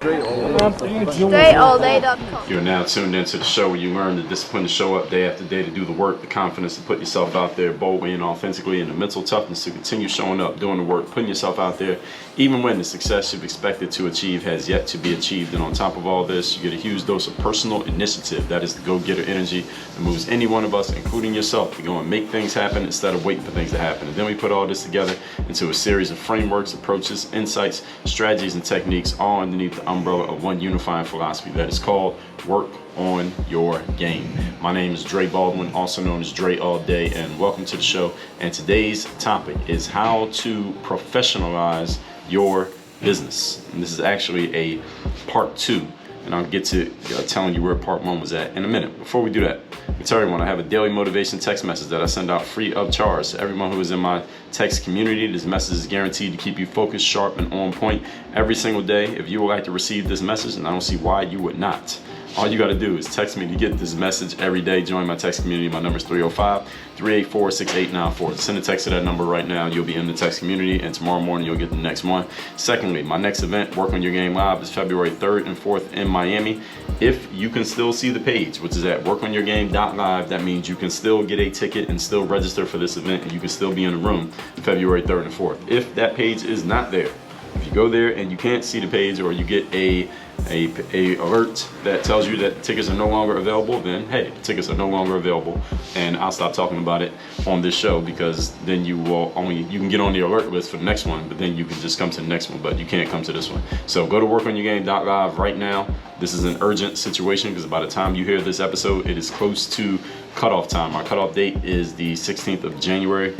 StraighTAllDay.com. You're now tuned into the show where you learn the discipline to show up day after day, to do the work, the confidence to put yourself out there boldly and authentically, and the mental toughness to continue showing up, doing the work, putting yourself out there, even when the success you've expected to achieve has yet to be achieved. And on top of all this, you get a huge dose of personal initiative. That is the go-getter energy that moves any one of us, including yourself, to go and make things happen instead of waiting for things to happen. And then we put all this together into a series of frameworks, approaches, insights, strategies, and techniques, all underneath the umbrella of one unifying philosophy that is called work on your game. My name is Baldwin, also known as Dre All Day, and welcome to the show. And today's topic is how to professionalize your business. And this is actually a part 2, and I'll get to telling you where part 1 was at in a minute. Before we do that, let me tell everyone I have a daily motivation text message that I send out free of charge to everyone who is in my text community. This message is guaranteed to keep you focused, sharp, and on point every single day. If you would like to receive this message, and I don't see why you would not, all you got to do is text me to get this message every day. Join my text community. My number is 305-384-6894. Send a text to that number right now. You'll be in the text community, and tomorrow morning you'll get the next one. Secondly, my next event, Work on Your Game Live, is February 3rd and 4th in Miami. If you can still see the page, which is at workonyourgame.live, that means you can still get a ticket and still register for this event, and you can still be in the room February 3rd and 4th. If that page is not there, if you go there and you can't see the page, or you get a alert that tells you that tickets are no longer available, then hey, tickets are no longer available, and I'll stop talking about it on this show, because then you can get on the alert list for the next one, but then you can just come to the next one, but you can't come to this one. So go to workonyourgame.live right now. This is an urgent situation, because by the time you hear this episode, it is close to cutoff time. Our cutoff date is the 16th of January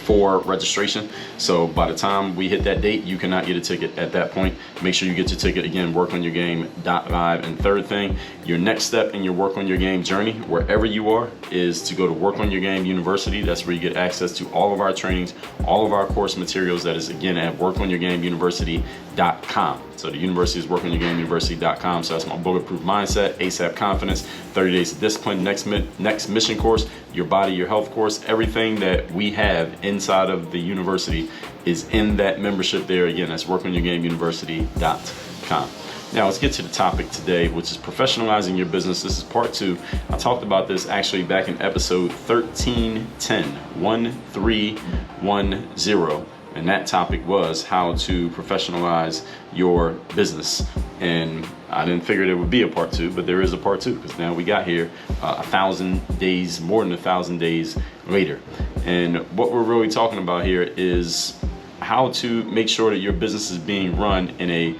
for registration. So by the time we hit that date, you cannot get a ticket at that point. Make sure you get your ticket. Again, workonyourgame.live. And third thing, your next step in your Work on Your Game journey, wherever you are, is to go to Work on Your Game University. That's where you get access to all of our trainings, all of our course materials. That is, again, at workonyourgameuniversity.com. So the university is workonyourgameuniversity.com. So that's my bulletproof mindset, ASAP confidence, 30 days of discipline, next mission course, your body, your health course. Everything that we have inside of the university is in that membership there. Again, that's workonyourgameuniversity.com. Now let's get to the topic today, which is professionalizing your business. This is part 2. I talked about this actually back in episode 1310, and that topic was how to professionalize your business. And I didn't figure there would be a part 2, but there is a part 2, because now we got here 1,000 days, more than 1,000 days later. And what we're really talking about here is how to make sure that your business is being run in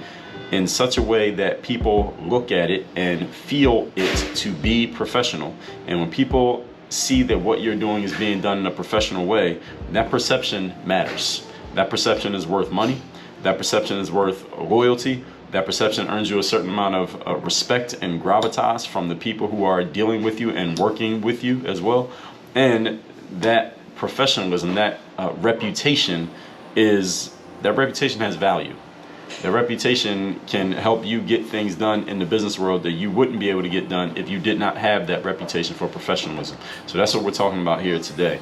such a way that people look at it and feel it to be professional. And when people see that what you're doing is being done in a professional way, that perception matters. That perception is worth money. That perception is worth loyalty. That perception earns you a certain amount of respect and gravitas from the people who are dealing with you and working with you as well. And that professionalism, that reputation has value. That reputation can help you get things done in the business world that you wouldn't be able to get done if you did not have that reputation for professionalism. So that's what we're talking about here today.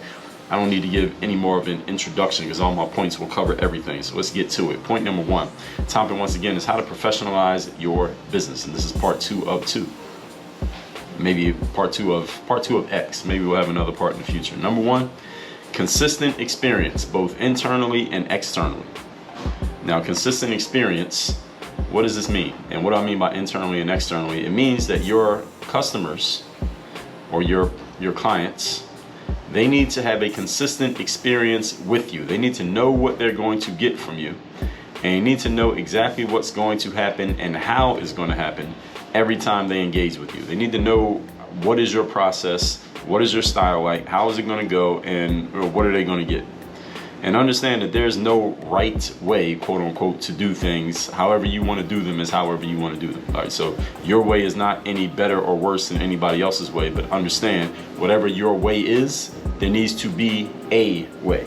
I don't need to give any more of an introduction, because all my points will cover everything. So let's get to it. Point number 1. Topic once again is how to professionalize your business, and this is part 2 of 2. Maybe part 2 of X. Maybe we'll have another part in the future. Number 1, consistent experience, both internally and externally. Now, consistent experience, what does this mean? And what do I mean by internally and externally? It means that your customers or your clients, they need to have a consistent experience with you. They need to know what they're going to get from you. And you need to know exactly what's going to happen and how it's going to happen every time they engage with you. They need to know what is your process, what is your style like, how is it going to go, and what are they going to get. And understand that there's no right way, quote unquote, to do things. However you want to do them is however you want to do them. All right, so your way is not any better or worse than anybody else's way, but understand whatever your way is, there needs to be a way.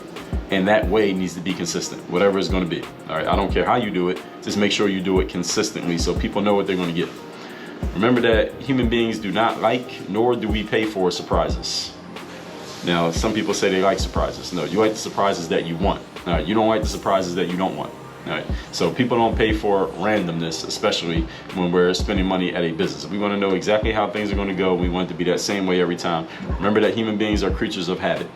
And that way needs to be consistent, whatever it's going to be. All right, I don't care how you do it, just make sure you do it consistently so people know what they're going to get. Remember that human beings do not like, nor do we pay for surprises. Now, some people say they like surprises. No, you like the surprises that you want. You don't like the surprises that you don't want. All right. So people don't pay for randomness, especially when we're spending money at a business. We want to know exactly how things are going to go. We want it to be that same way every time. Remember that human beings are creatures of habit.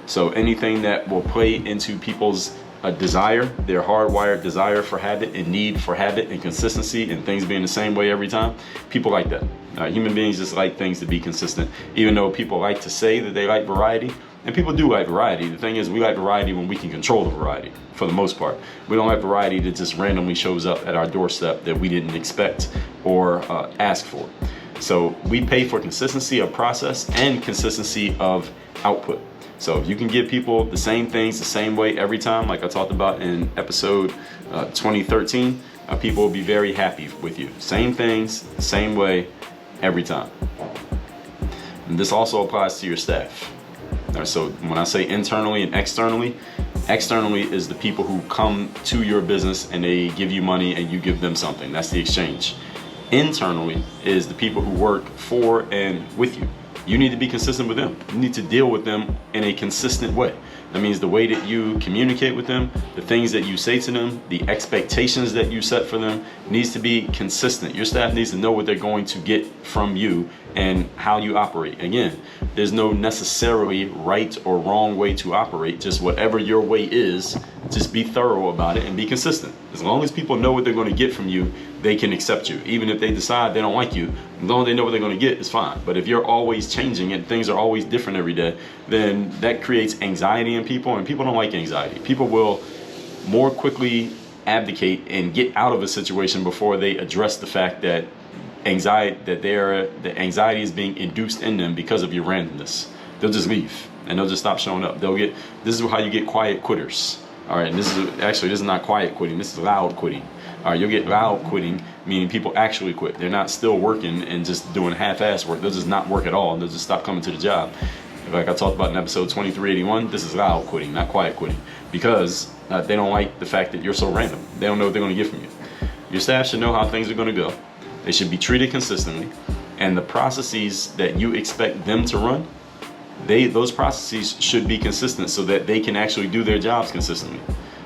So anything that will play into people's desire, their hardwired desire for habit and need for habit and consistency and things being the same way every time, people like that. Human beings just like things to be consistent, even though people like to say that they like variety. And people do like variety. The thing is, we like variety when we can control the variety, for the most part. We don't like variety that just randomly shows up at our doorstep that we didn't expect or ask for. So we pay for consistency of process and consistency of output. So if you can give people the same things the same way every time, like I talked about in episode 2013, people will be very happy with you. Same things, same way, every time. And this also applies to your staff. So when I say internally and externally is the people who come to your business and they give you money and you give them something. That's the exchange. Internally is the people who work for and with you. You need to be consistent with them. You need to deal with them in a consistent way. That means the way that you communicate with them, the things that you say to them, the expectations that you set for them needs to be consistent. Your staff needs to know what they're going to get from you and how you operate. Again, there's no necessarily right or wrong way to operate. Just whatever your way is, just be thorough about it and be consistent. As long as people know what they're going to get from you, they can accept you. Even if they decide they don't like you, as long as they know what they're going to get, it's fine. But if you're always changing and things are always different every day, then that creates anxiety in people, and people don't like anxiety. People will more quickly abdicate and get out of a situation before they address the fact that the anxiety is being induced in them because of your randomness. They'll just leave and they'll just stop showing up. This is how you get quiet quitters. All right, and this is not quiet quitting, this is loud quitting. All right, you'll get loud quitting, meaning people actually quit. They're not still working and just doing half-ass work. They'll just not work at all and they'll just stop coming to the job. Like I talked about in episode 2381, this is loud quitting, not quiet quitting, because they don't like the fact that you're so random. They don't know what they're going to get from you. Your staff should know how things are going to go. They should be treated consistently, and the processes that you expect them to run, those processes should be consistent so that they can actually do their jobs consistently.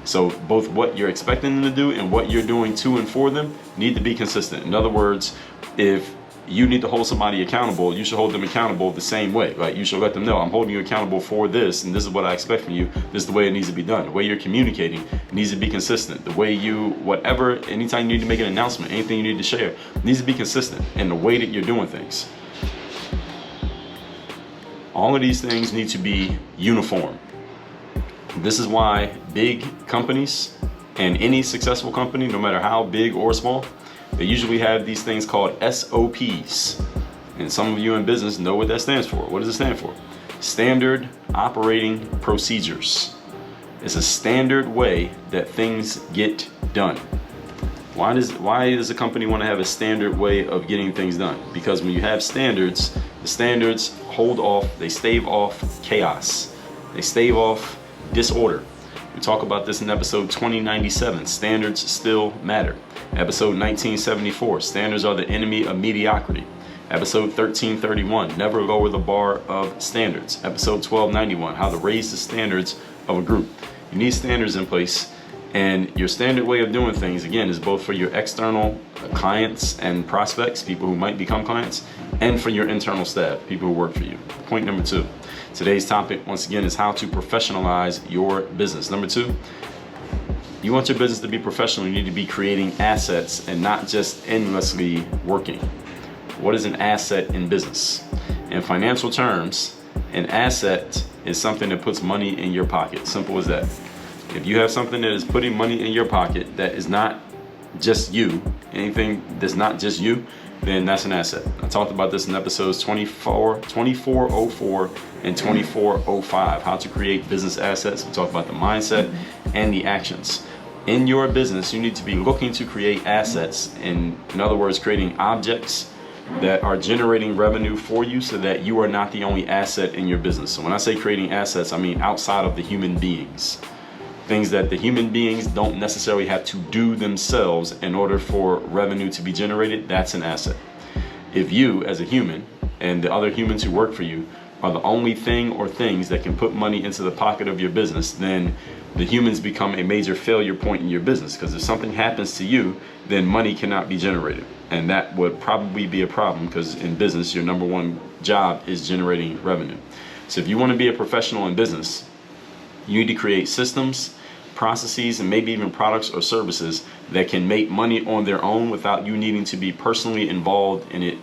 So both what you're expecting them to do and what you're doing to and for them need to be consistent. In other words, if you need to hold somebody accountable, you should hold them accountable the same way, right? You should let them know, I'm holding you accountable for this, and this is what I expect from you. This is the way it needs to be done. The way you're communicating needs to be consistent. The way anytime you need to make an announcement, anything you need to share, needs to be consistent in the way that you're doing things. All of these things need to be uniform. This is why big companies and any successful company, no matter how big or small, they usually have these things called SOPs. And some of you in business know what that stands for. What does it stand for? Standard Operating Procedures. It's a standard way that things get done. Why does a company want to have a standard way of getting things done? Because when you have standards, the standards they stave off chaos. They stave off disorder. We talk about this in episode 2097, standards still matter. Episode 1974, standards are the enemy of mediocrity. Episode 1331, never lower the bar of standards. Episode 1291, how to raise the standards of a group. You need standards in place, and your standard way of doing things, again, is both for your external clients and prospects, people who might become clients, and for your internal staff, people who work for you. Point number 2. Today's topic, once again, is how to professionalize your business. Number 2, you want your business to be professional, you need to be creating assets and not just endlessly working. What is an asset in business? In financial terms, an asset is something that puts money in your pocket. Simple as that. If you have something that is putting money in your pocket that is not just you, anything that's not just you, then that's an asset. I talked about this in episodes 2404 and 2405, how to create business assets. We talked about the mindset and the actions. In your business, you need to be looking to create assets, in other words, creating objects that are generating revenue for you so that you are not the only asset in your business. So when I say creating assets, I mean outside of the human beings. Things that the human beings don't necessarily have to do themselves in order for revenue to be generated, that's an asset. If you, as a human, and the other humans who work for you are the only thing or things that can put money into the pocket of your business, then the humans become a major failure point in your business, because if something happens to you, then money cannot be generated. And that would probably be a problem, because in business, your number one job is generating revenue. So if you want to be a professional in business, you need to create systems, processes, and maybe even products or services that can make money on their own without you needing to be personally involved in it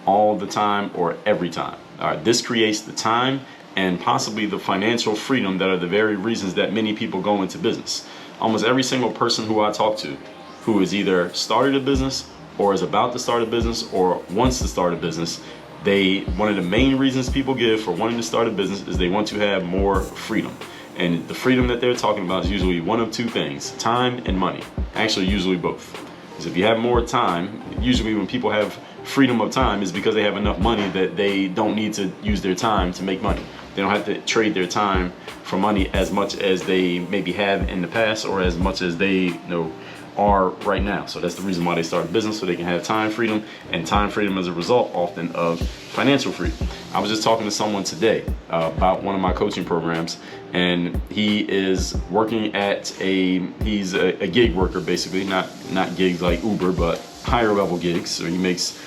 all the time or every time. All right, this creates the time and possibly the financial freedom that are the very reasons that many people go into business. Almost every single person who I talk to who has either started a business or is about to start a business or wants to start a business, one of the main reasons people give for wanting to start a business is they want to have more freedom. And the freedom that they're talking about is usually one of two things: time and money. Actually, usually both. Because if you have more time, usually when people have freedom of time is because they have enough money that they don't need to use their time to make money. They don't have to trade their time for money as much as they maybe have in the past, or as much as they are right now. So that's the reason why they start a business, so they can have time freedom, and time freedom as a result often of financial freedom. I was just talking to someone today about one of my coaching programs, and he is working at he's a gig worker, basically, not gigs like Uber, but higher level gigs. So he makes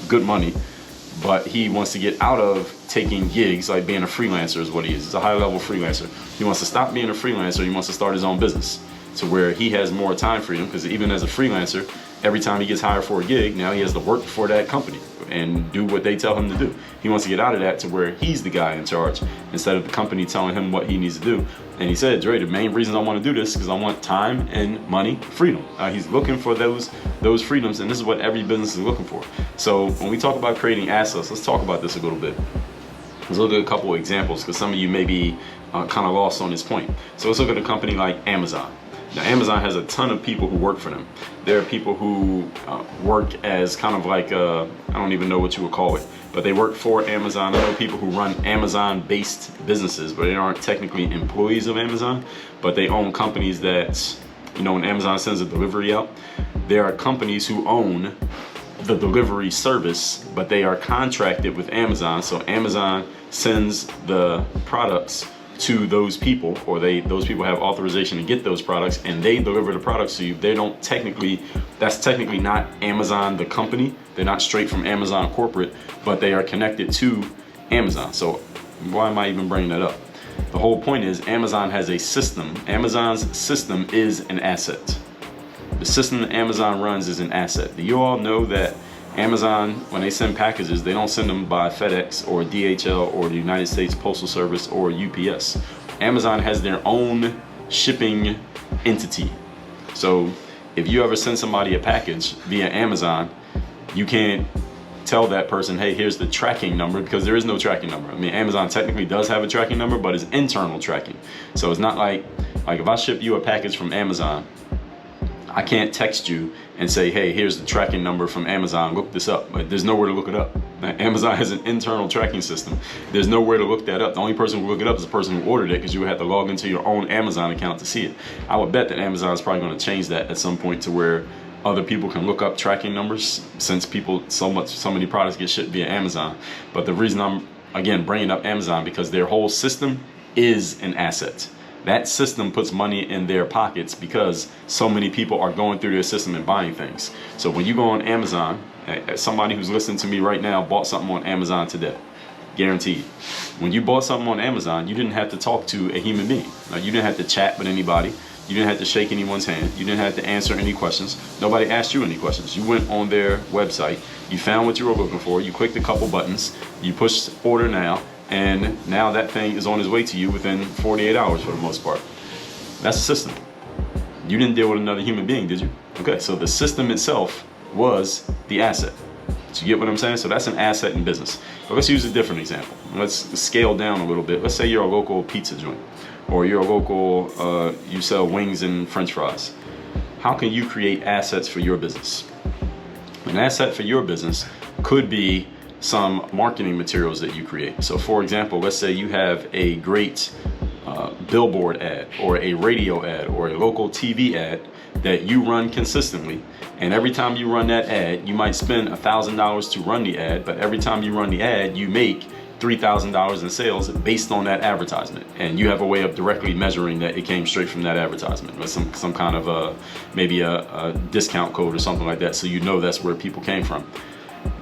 good money, but he wants to get out of taking gigs, like being a freelancer is what he is. He's a high level freelancer. He wants to stop being a freelancer. He wants to start his own business, to where he has more time freedom, because even as a freelancer, every time he gets hired for a gig, now he has to work for that company and do what they tell him to do. He wants to get out of that to where he's the guy in charge instead of the company telling him what he needs to do. And he said, Dre, the main reason I want to do this is because I want time and money freedom. He's looking for those freedoms, and this is what every business is looking for. So when we talk about creating assets, let's talk about this a little bit. Let's look at a couple of examples, because some of you may be kind of lost on this point. So let's look at a company like Amazon. Now, Amazon has a ton of people who work for them. There are people who work as kind of like, I don't even know what you would call it, but they work for Amazon. I know people who run Amazon-based businesses, but they aren't technically employees of Amazon, but they own companies that, when Amazon sends a delivery out, there are companies who own the delivery service, but they are contracted with Amazon. So Amazon sends the products to those people, or those people have authorization to get those products, and they deliver the products to you. That's technically not Amazon the company. They're not straight from Amazon corporate, but they are connected to Amazon. So why am I even bringing that up? The whole point is Amazon has a system. Amazon's system is an asset. The system that Amazon runs is an asset. Do you all know that Amazon, when they send packages, they don't send them by FedEx or DHL or the United States Postal Service or UPS. Amazon has their own shipping entity. So if you ever send somebody a package via Amazon, you can't tell that person, hey, here's the tracking number, because there is no tracking number. I mean, Amazon technically does have a tracking number, but it's internal tracking. So it's not like if I ship you a package from Amazon, I can't text you and say, hey, here's the tracking number from Amazon, look this up. But there's nowhere to look it up. Amazon has an internal tracking system. There's nowhere to look that up. The only person who will look it up is the person who ordered it, because you would have to log into your own Amazon account to see it. I would bet that Amazon is probably going to change that at some point to where other people can look up tracking numbers, since so many products get shipped via Amazon. But the reason I'm, again, bringing up Amazon, because their whole system is an asset. That system puts money in their pockets because so many people are going through their system and buying things. So when you go on Amazon, somebody who's listening to me right now bought something on Amazon today, guaranteed. When you bought something on Amazon, you didn't have to talk to a human being. Now, you didn't have to chat with anybody. You didn't have to shake anyone's hand. You didn't have to answer any questions. Nobody asked you any questions. You went on their website, you found what you were looking for, you clicked a couple buttons, you pushed order now, and now that thing is on its way to you within 48 hours for the most part. That's the system. You didn't deal with another human being, did you? Okay, so the system itself was the asset. So you get what I'm saying? So that's an asset in business. But let's use a different example. Let's scale down a little bit. Let's say you're a local pizza joint, or you're a local, you sell wings and French fries. How can you create assets for your business? An asset for your business could be some marketing materials that you create. So for example, let's say you have a great billboard ad, or a radio ad, or a local TV ad that you run consistently. And every time you run that ad, you might spend $1,000 to run the ad, but every time you run the ad, you make $3,000 in sales based on that advertisement, and you have a way of directly measuring that it came straight from that advertisement, or some kind of maybe a discount code or something like that, so you know that's where people came from.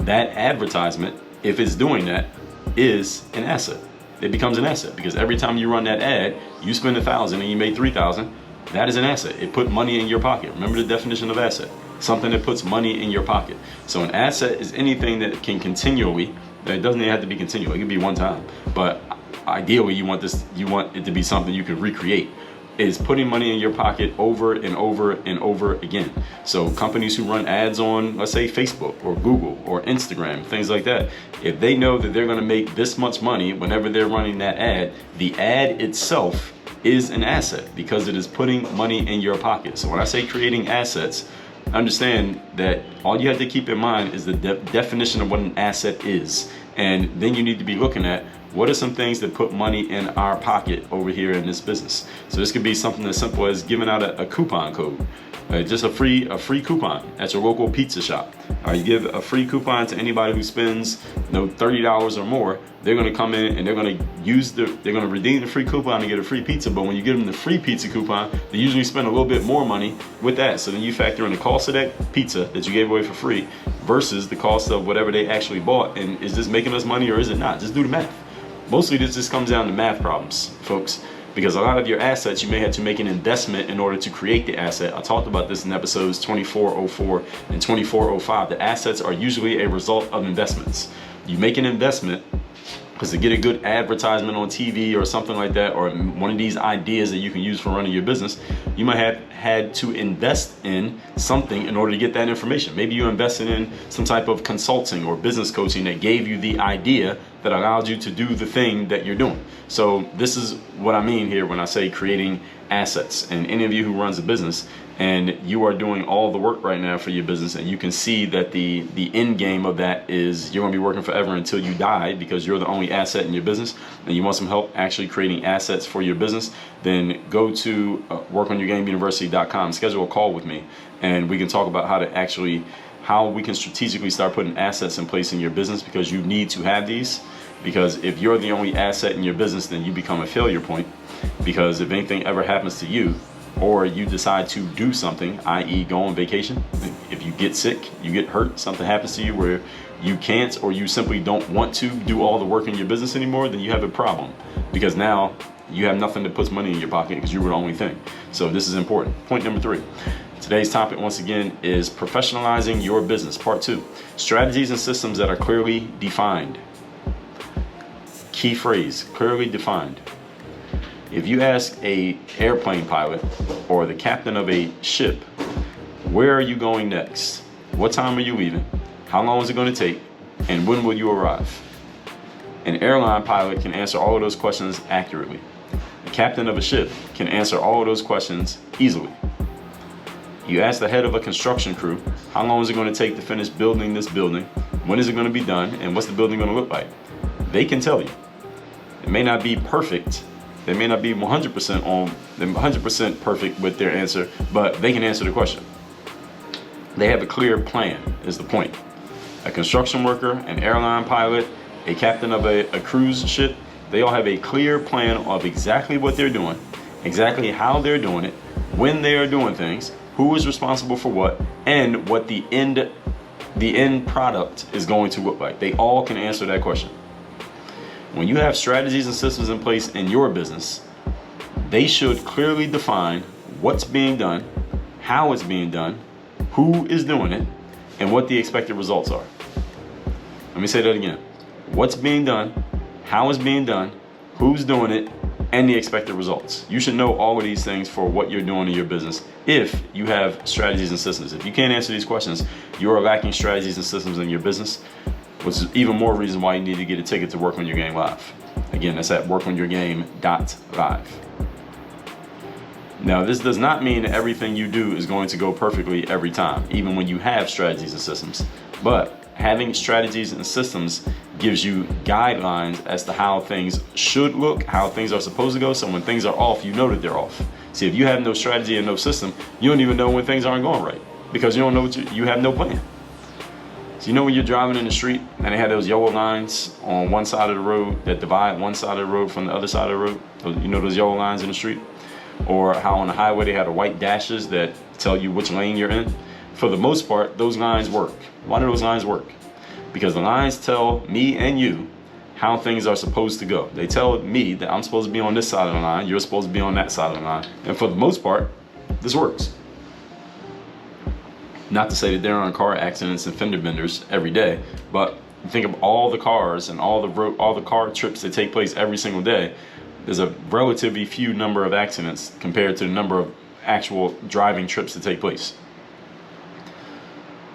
That advertisement, if it's doing that, is an asset. It becomes an asset because every time you run that ad, you spend $1,000 and you made $3,000. That is an asset. It put money in your pocket. Remember the definition of asset: something that puts money in your pocket. So an asset is anything that can continually. It doesn't even have to be continual. It can be one time, but ideally you want it to be something you can recreate. Is putting money in your pocket over and over and over again. So companies who run ads on, let's say, Facebook or Google or Instagram, things like that, if they know that they're going to make this much money whenever they're running that ad, the ad itself is an asset because it is putting money in your pocket. So when I say creating assets, understand that all you have to keep in mind is the definition of what an asset is. And then you need to be looking at what are some things that put money in our pocket over here in this business. So this could be something as simple as giving out a coupon code, just a free coupon at your local pizza shop. You give a free coupon to anybody who spends $30 or more. They're going to come in and they're going to redeem the free coupon and get a free pizza. But when you give them the free pizza coupon, they usually spend a little bit more money with that. So then you factor in the cost of that pizza that you gave away for free versus the cost of whatever they actually bought. And is this making us money or is it not? Just do the math. Mostly this just comes down to math problems, folks, because a lot of your assets, you may have to make an investment in order to create the asset. I talked about this in episodes 2404 and 2405. The assets are usually a result of investments. You make an investment because to get a good advertisement on TV or something like that, or one of these ideas that you can use for running your business, you might have had to invest in something in order to get that information. Maybe you invested in some type of consulting or business coaching that gave you the idea that allowed you to do the thing that you're doing. So this is what I mean here when I say creating assets. And any of you who runs a business and you are doing all the work right now for your business, and you can see that the end game of that is you're going to be working forever until you die because you're the only asset in your business, and you want some help actually creating assets for your business, then go to workonyourgameuniversity.com, schedule a call with me, and we can talk about how we can strategically start putting assets in place in your business, because you need to have these. Because if you're the only asset in your business, then you become a failure point. Because if anything ever happens to you, or you decide to do something, i.e. go on vacation, if you get sick, you get hurt, something happens to you where you can't, or you simply don't want to do all the work in your business anymore, then you have a problem. Because now you have nothing that puts money in your pocket because you were the only thing. So this is important. Point number 3. Today's topic, once again, is professionalizing your business. Part 2, strategies and systems that are clearly defined. Key phrase, clearly defined. If you ask a airplane pilot or the captain of a ship, where are you going next? What time are you leaving? How long is it going to take? And when will you arrive? An airline pilot can answer all of those questions accurately. The captain of a ship can answer all of those questions easily. You ask the head of a construction crew, how long is it going to take to finish building this building? When is it going to be done? And what's the building going to look like? They can tell you. It may not be perfect. They may not be 100% perfect with their answer, but they can answer the question. They have a clear plan, is the point. A construction worker, an airline pilot, a captain of a cruise ship, they all have a clear plan of exactly what they're doing, exactly how they're doing it, when they are doing things, who is responsible for what, and what the end product is going to look like. They all can answer that question. When you have strategies and systems in place in your business, they should clearly define what's being done, how it's being done, who is doing it, and what the expected results are. Let me say that again. What's being done, how it's being done, who's doing it, and the expected results. You should know all of these things for what you're doing in your business if you have strategies and systems. If you can't answer these questions, you are lacking strategies and systems in your business, which is even more reason why you need to get a ticket to Work on Your Game Live. Again, that's at workonyourgame.live. Now, this does not mean that everything you do is going to go perfectly every time, even when you have strategies and systems. But having strategies and systems gives you guidelines as to how things should look, how things are supposed to go. So when things are off, you know that they're off. See, if you have no strategy and no system, you don't even know when things aren't going right because you don't know you have no plan. So you know when you're driving in the street and they have those yellow lines on one side of the road that divide one side of the road from the other side of the road? You know those yellow lines in the street? Or how on the highway they have the white dashes that tell you which lane you're in? For the most part, those lines work. Why do those lines work? Because the lines tell me and you how things are supposed to go. They tell me that I'm supposed to be on this side of the line, you're supposed to be on that side of the line. And for the most part, this works. Not to say that there aren't car accidents and fender benders every day, but think of all the cars and all the car trips that take place every single day. There's a relatively few number of accidents compared to the number of actual driving trips that take place.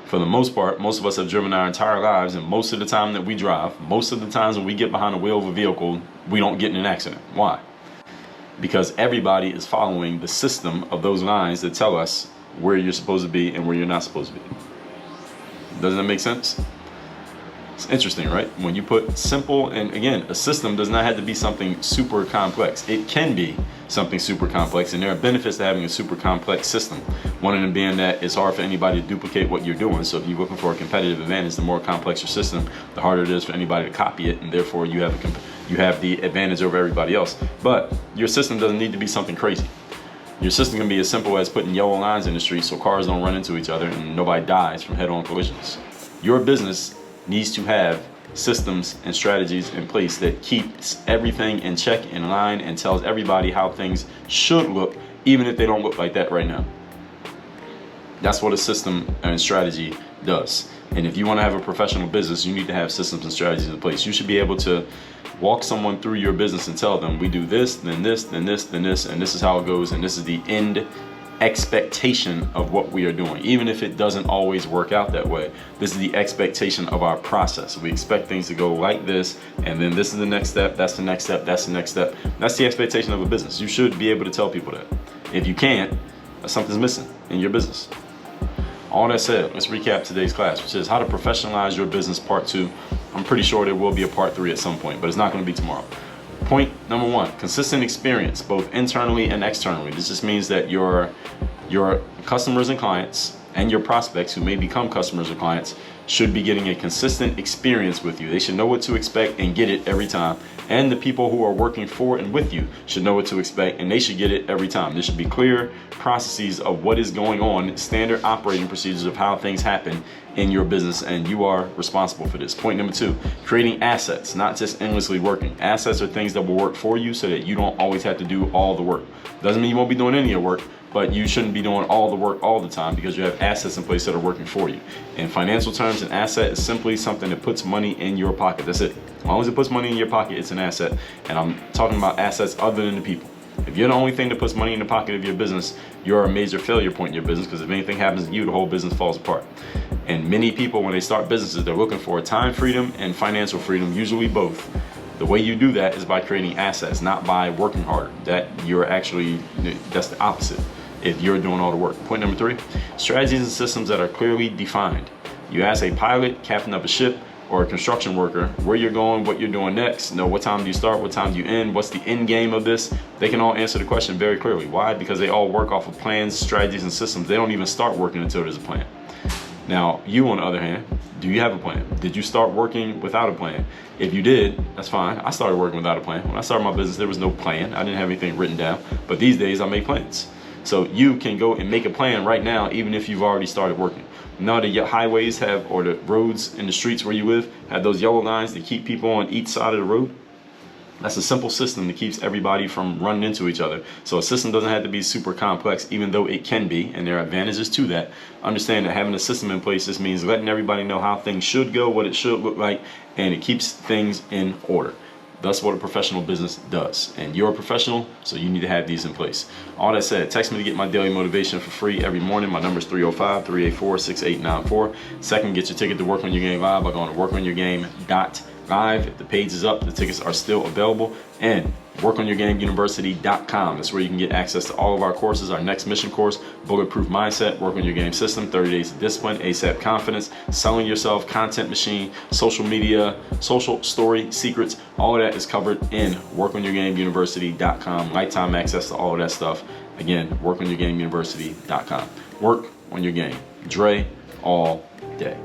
For the most part, most of us have driven our entire lives, and most of the time that we drive, most of the times when we get behind the wheel of a vehicle, we don't get in an accident. Why? Because everybody is following the system of those lines that tell us where you're supposed to be and where you're not supposed to be. Doesn't that make sense? It's interesting, right? When you put simple, and again, a system does not have to be something super complex. It can be something super complex, and there are benefits to having a super complex system. One of them being that it's hard for anybody to duplicate what you're doing. So if you're looking for a competitive advantage, the more complex your system, the harder it is for anybody to copy it, and therefore you have the advantage over everybody else. But your system doesn't need to be something crazy. Your system can be as simple as putting yellow lines in the street so cars don't run into each other and nobody dies from head-on collisions. Your business needs to have systems and strategies in place that keeps everything in check, in line, and tells everybody how things should look, even if they don't look like that right now. That's what a system and strategy does. And if you want to have a professional business, you need to have systems and strategies in place. You should be able to walk someone through your business and tell them, we do this, then this, then this, then this, and this is how it goes, and this is the end expectation of what we are doing. Even if it doesn't always work out that way, this is the expectation of our process. We expect things to go like this, and then this is the next step, that's the next step, that's the next step. That's the expectation of a business. You should be able to tell people that. If you can't, something's missing in your business. All that said, let's recap today's class, which is how to professionalize your business part 2. I'm pretty sure there will be a part 3 at some point, but it's not going to be tomorrow. Point number 1, consistent experience, both internally and externally. This just means that your customers and clients and your prospects who may become customers or clients should be getting a consistent experience with you. They should know what to expect and get it every time. And the people who are working for and with you should know what to expect, and they should get it every time. There should be clear processes of what is going on, standard operating procedures of how things happen in your business, and you are responsible for this. Point number 2, creating assets, not just endlessly working. Assets are things that will work for you so that you don't always have to do all the work. Doesn't mean you won't be doing any of your work, but you shouldn't be doing all the work all the time because you have assets in place that are working for you. In financial terms, an asset is simply something that puts money in your pocket. That's it. As long as it puts money in your pocket, it's an asset. And I'm talking about assets other than the people. If you're the only thing that puts money in the pocket of your business, you're a major failure point in your business, because if anything happens to you, the whole business falls apart. And many people, when they start businesses, they're looking for time freedom and financial freedom, usually both. The way you do that is by creating assets, not by working harder. That's the opposite if you're doing all the work. Point number 3, strategies and systems that are clearly defined. You ask a pilot, captain of a ship, or a construction worker where you're going, what you're doing next. Know what time do you start, what time do you end, what's the end game of this. They can all answer the question very clearly. Why? Because they all work off of plans, strategies, and systems. They don't even start working until there's a plan. Now, you on the other hand, do you have a plan? Did you start working without a plan? If you did, that's fine. I started working without a plan. When I started my business, there was no plan. I didn't have anything written down, but these days I make plans. So you can go and make a plan right now, even if you've already started working. Now the highways have, or the roads in the streets where you live, have those yellow lines that keep people on each side of the road. That's a simple system that keeps everybody from running into each other. So a system doesn't have to be super complex, even though it can be, and there are advantages to that. Understand that having a system in place, this means letting everybody know how things should go, what it should look like, and it keeps things in order. That's what a professional business does. And you're a professional, so you need to have these in place. All that said, text me to get my daily motivation for free every morning. My number is 305-384-6894. Second, get your ticket to Work On Your Game Live by going to workonyourgame.live. If the page is up, the tickets are still available. And workonyourgameuniversity.com. That's where you can get access to all of our courses. Our next mission course, Bulletproof Mindset, Work on Your Game System, 30 Days of Discipline, ASAP Confidence, Selling Yourself, Content Machine, Social Media, Social Story Secrets. All of that is covered in workonyourgameuniversity.com. Lifetime access to all of that stuff. Again, workonyourgameuniversity.com. Work on your game. Dre all day.